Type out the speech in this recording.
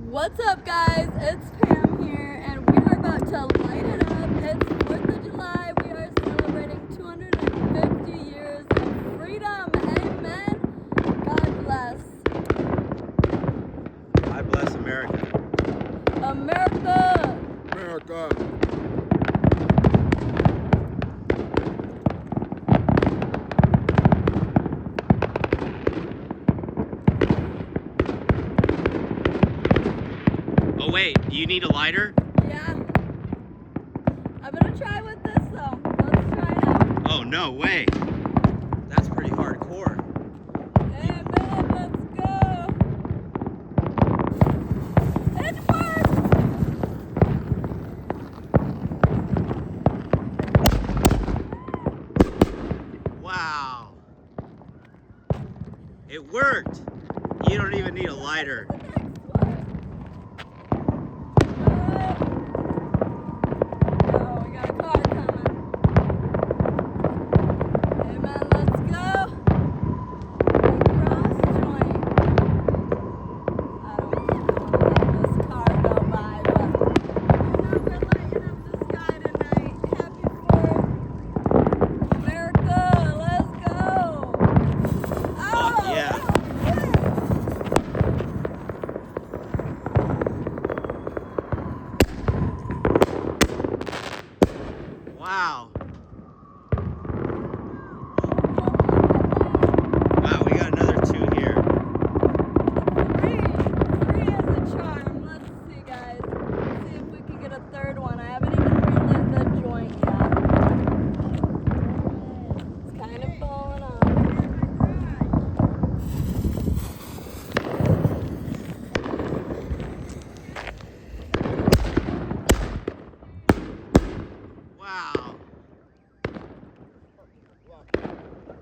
What's up, guys? It's Pam here, and we are about to light it up. It's 4th of July. We are celebrating 250 years of freedom. Amen. God bless. I bless America. America! America. Oh wait, you need a lighter? Yeah. I'm gonna try with this though. Let's try it out. Oh no way. That's pretty hardcore. Amen. Let's go. It worked! Wow. It worked. You don't even need a lighter. Wow. Wow, we got another two here. Three is a charm. Let's see, guys. Let's see if we can get a third one. I haven't even relit the joint yet. It's kind of falling off. Wow.